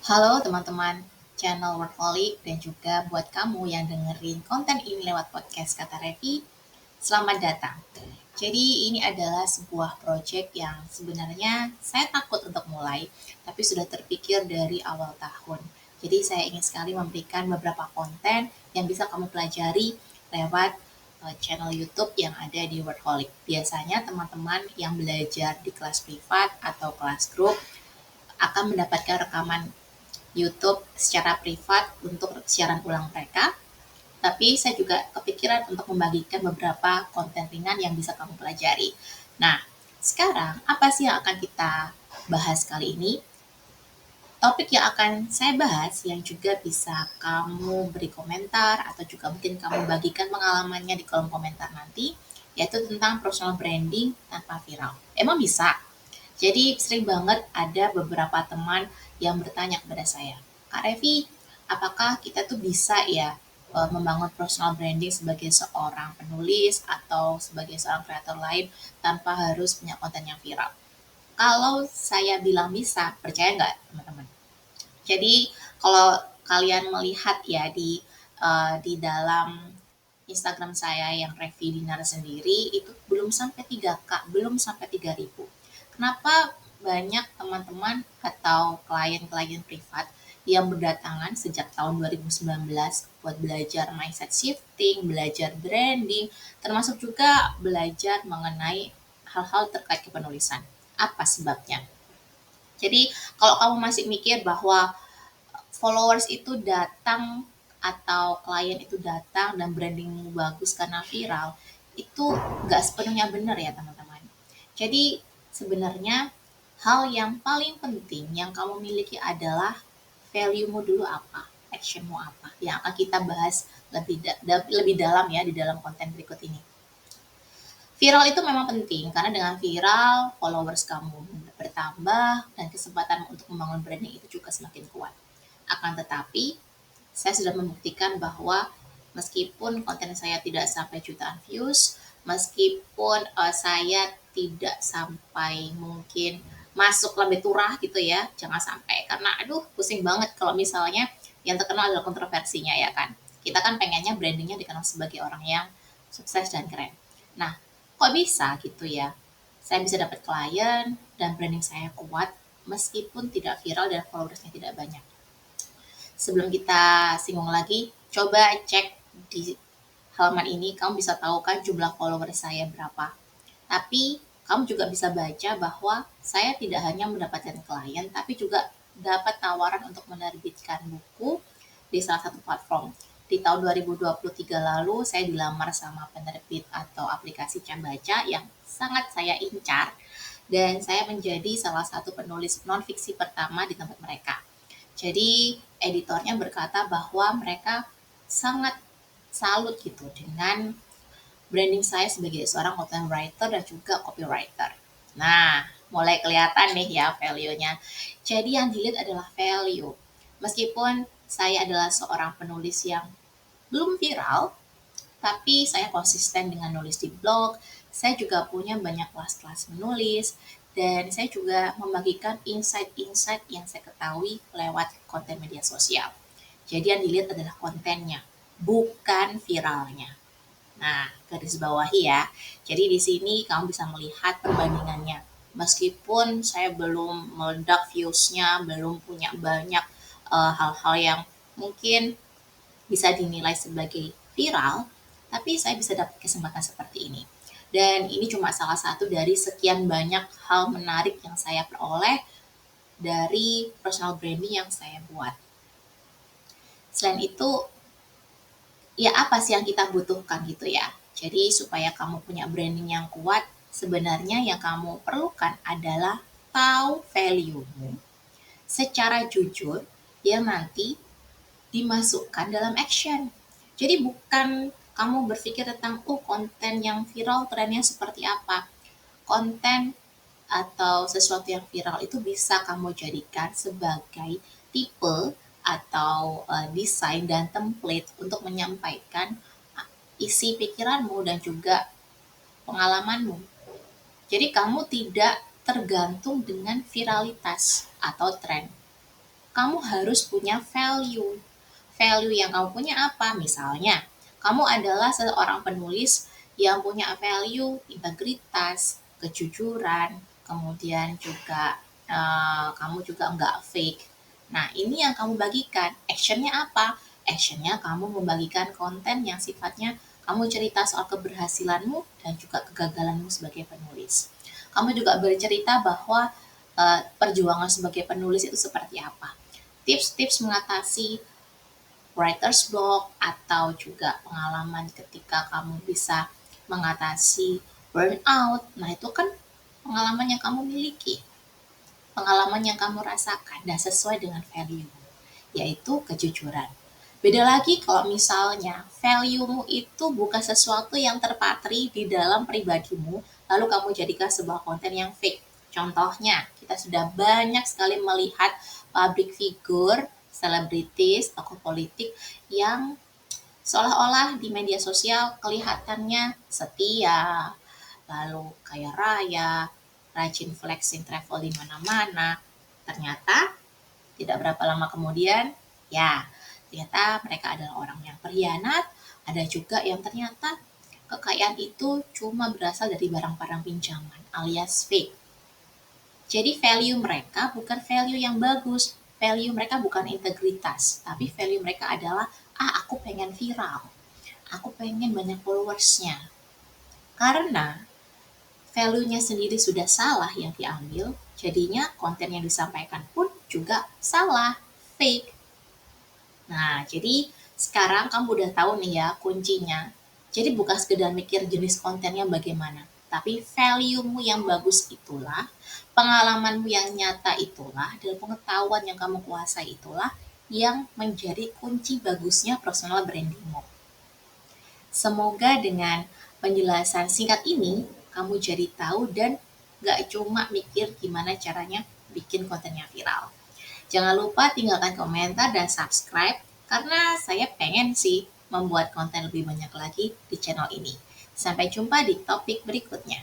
Halo teman-teman channel Workaholic dan juga buat kamu yang dengerin konten ini lewat podcast Kata Revi, selamat datang. Jadi ini adalah sebuah project yang sebenarnya saya takut untuk mulai, tapi sudah terpikir dari awal tahun. Jadi saya ingin sekali memberikan beberapa konten yang bisa kamu pelajari lewat channel YouTube yang ada di Workaholic. Biasanya teman-teman yang belajar di kelas privat atau kelas grup akan mendapatkan rekaman YouTube secara privat untuk siaran ulang mereka, tapi saya juga kepikiran untuk membagikan beberapa konten ringan yang bisa kamu pelajari. Nah, sekarang apa sih yang akan kita bahas kali ini? Topik yang akan saya bahas yang juga bisa kamu beri komentar atau juga mungkin kamu bagikan pengalamannya di kolom komentar nanti, yaitu tentang personal branding tanpa viral. Emang bisa? Jadi sering banget ada beberapa teman yang bertanya kepada saya, Kak Revi, apakah kita tuh bisa ya membangun personal branding sebagai seorang penulis atau sebagai seorang kreator lain tanpa harus punya konten yang viral? Kalau saya bilang bisa, percaya nggak teman-teman? Jadi kalau kalian melihat ya di dalam Instagram saya yang Revi Dinar sendiri itu belum sampai 3K, belum sampai 3.000. Kenapa banyak teman-teman atau klien-klien privat yang berdatangan sejak tahun 2019 buat belajar mindset shifting, belajar branding, termasuk juga belajar mengenai hal-hal terkait kepenulisan. Apa sebabnya? Jadi kalau kamu masih mikir bahwa followers itu datang atau klien itu datang dan brandingmu bagus karena viral, itu nggak sepenuhnya benar ya teman-teman. Jadi sebenarnya hal yang paling penting yang kamu miliki adalah value-mu dulu apa, actionmu apa, yang akan kita bahas lebih dalam ya di dalam konten berikut ini. Viral itu memang penting karena dengan viral followers kamu bertambah dan kesempatan untuk membangun branding itu juga semakin kuat. Akan tetapi, saya sudah membuktikan bahwa meskipun konten saya tidak sampai jutaan views, meskipun saya tidak sampai mungkin masuk lebih turah gitu ya, jangan sampai karena aduh pusing banget kalau misalnya yang terkenal adalah kontroversinya ya kan. Kita kan pengennya brandingnya dikenal sebagai orang yang sukses dan keren. Nah, kok bisa gitu ya? Saya bisa dapat klien dan branding saya kuat meskipun tidak viral dan followersnya tidak banyak. Sebelum kita singgung lagi, coba cek di halaman ini, kamu bisa tahu kan jumlah follower saya berapa. Tapi kamu juga bisa baca bahwa saya tidak hanya mendapatkan klien, tapi juga dapat tawaran untuk menerbitkan buku di salah satu platform. Di tahun 2023 lalu, saya dilamar sama penerbit atau aplikasi Cambaca yang sangat saya incar, dan saya menjadi salah satu penulis non-fiksi pertama di tempat mereka. Jadi editornya berkata bahwa mereka sangat salut gitu dengan branding saya sebagai seorang content writer dan juga copywriter. Nah, mulai kelihatan nih ya value-nya. Jadi yang dilihat adalah value. Meskipun saya adalah seorang penulis yang belum viral, tapi saya konsisten dengan nulis di blog. Saya juga punya banyak kelas-kelas menulis, dan saya juga membagikan insight-insight yang saya ketahui lewat konten media sosial. Jadi yang dilihat adalah kontennya, bukan viralnya. Nah, garis bawahi ya. Jadi di sini kamu bisa melihat perbandingannya. Meskipun saya belum meledak views-nya, belum punya banyak hal-hal yang mungkin bisa dinilai sebagai viral, tapi saya bisa dapat kesempatan seperti ini. Dan ini cuma salah satu dari sekian banyak hal menarik yang saya peroleh dari personal branding yang saya buat. Selain itu, ya apa sih yang kita butuhkan gitu ya. Jadi supaya kamu punya branding yang kuat, sebenarnya yang kamu perlukan adalah tahu value-mu secara jujur yang nanti dimasukkan dalam action. Jadi bukan kamu berpikir tentang konten yang viral trennya seperti apa. Konten atau sesuatu yang viral itu bisa kamu jadikan sebagai tipe atau desain dan template untuk menyampaikan isi pikiranmu dan juga pengalamanmu. Jadi kamu tidak tergantung dengan viralitas atau tren. kamu harus punya value. Value yang kamu punya apa? Misalnya, kamu adalah seorang penulis yang punya value integritas, kejujuran, kemudian juga kamu juga nggak fake. Nah, ini yang kamu bagikan. Actionnya apa? Actionnya kamu membagikan konten yang sifatnya kamu cerita soal keberhasilanmu dan juga kegagalanmu sebagai penulis. Kamu juga bercerita bahwa perjuangan sebagai penulis itu seperti apa. Tips-tips mengatasi writer's block atau juga pengalaman ketika kamu bisa mengatasi burnout. Nah, itu kan pengalaman yang kamu miliki, pengalaman yang kamu rasakan dan sesuai dengan value, yaitu kejujuran. Beda lagi kalau misalnya value-mu itu bukan sesuatu yang terpatri di dalam pribadimu, lalu kamu jadikan sebuah konten yang fake. Contohnya, kita sudah banyak sekali melihat public figure, selebritis, tokoh politik yang seolah-olah di media sosial kelihatannya setia, lalu kaya raya, rajin flexing travel di mana-mana. Ternyata tidak berapa lama kemudian, ya ternyata mereka adalah orang yang berkhianat. Ada juga yang ternyata kekayaan itu cuma berasal dari barang-barang pinjaman alias fake. Jadi value mereka bukan value yang bagus, value mereka bukan integritas, tapi value mereka adalah, aku pengen viral, aku pengen banyak followersnya. Karena value-nya sendiri sudah salah yang diambil, jadinya konten yang disampaikan pun juga salah, fake. Nah, jadi sekarang kamu udah tahu nih ya kuncinya. Jadi bukan sekedar mikir jenis kontennya bagaimana, tapi value-mu yang bagus itulah, pengalamanmu yang nyata itulah, dan pengetahuan yang kamu kuasai itulah yang menjadi kunci bagusnya personal brandingmu. Semoga dengan penjelasan singkat ini, kamu jadi tahu dan gak cuma mikir gimana caranya bikin kontennya viral. Jangan lupa tinggalkan komentar dan subscribe karena saya pengen sih membuat konten lebih banyak lagi di channel ini. Sampai jumpa di topik berikutnya.